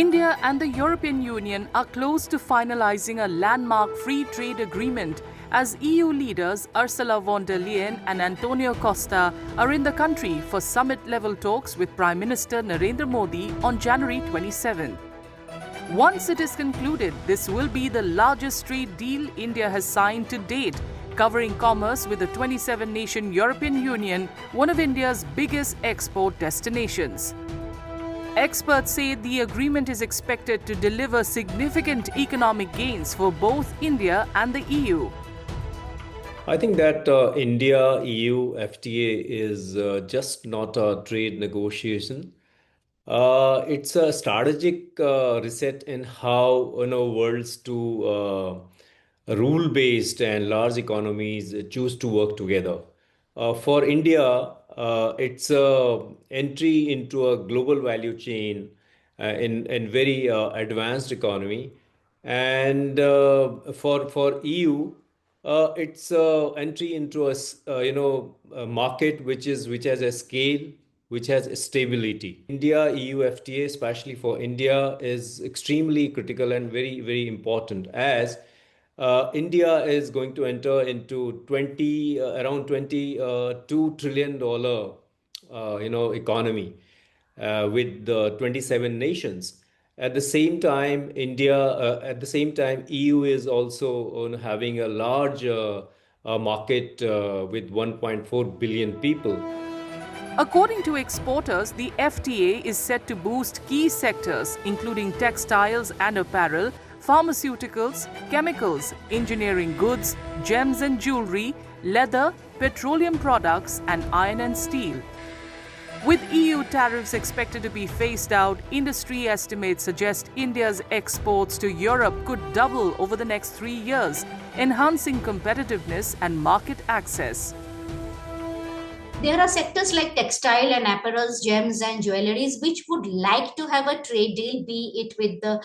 India and the European Union are close to finalizing a landmark free trade agreement as EU leaders Ursula von der Leyen and Antonio Costa are in the country for summit-level talks with Prime Minister Narendra Modi on January 27. Once it is concluded, this will be the largest trade deal India has signed to date, covering commerce with the 27-nation European Union, one of India's biggest export destinations. Experts say the agreement is expected to deliver significant economic gains for both India and the EU. I think that India-EU FTA is just not a trade negotiation. It's a strategic reset in how worlds to rule-based and large economies choose to work together. For India, it's a entry into a global value chain in very advanced economy, and for EU, it's entry into a market which has a scale, which has stability. India-EU FTA, especially for India, is extremely critical and very, very important as India is going to enter into around $22 trillion economy with the 27 nations. At the same time, EU is also having a large market with 1.4 billion people. According to exporters, the FTA is set to boost key sectors including textiles and apparel, pharmaceuticals, chemicals, engineering goods, gems and jewelry, leather, petroleum products, and iron and steel. With EU tariffs expected to be phased out, industry estimates suggest India's exports to Europe could double over the next 3 years, enhancing competitiveness and market access. There are sectors like textile and apparels, gems and jewelries, which would like to have a trade deal, be it with the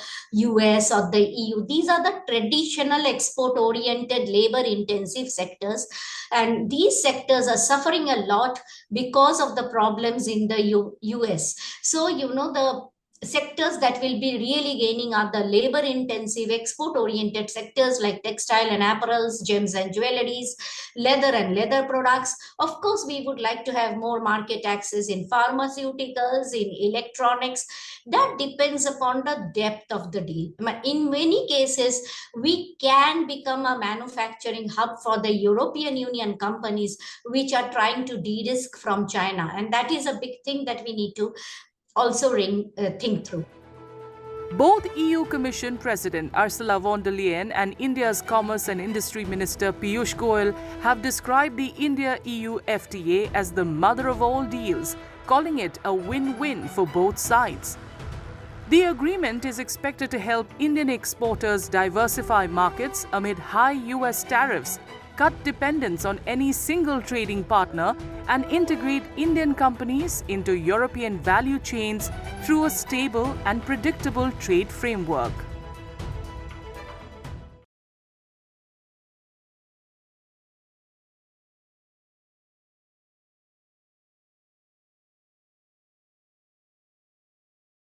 US or the EU. These are the traditional export-oriented, labor-intensive sectors. And these sectors are suffering a lot because of the problems in the US. So, the sectors that will be really gaining are the labor-intensive, export-oriented sectors like textile and apparels, gems and jewelries, leather and leather products. Of course, we would like to have more market access in pharmaceuticals, in electronics. That depends upon the depth of the deal. In many cases, we can become a manufacturing hub for the European Union companies which are trying to de-risk from China. And that is a big thing that we need to also think through. Both EU Commission President Ursula von der Leyen and India's Commerce and Industry Minister Piyush Goyal have described the India-EU FTA as the mother of all deals, calling it a win-win for both sides. The agreement is expected to help Indian exporters diversify markets amid high US tariffs, cut dependence on any single trading partner, and integrate Indian companies into European value chains through a stable and predictable trade framework.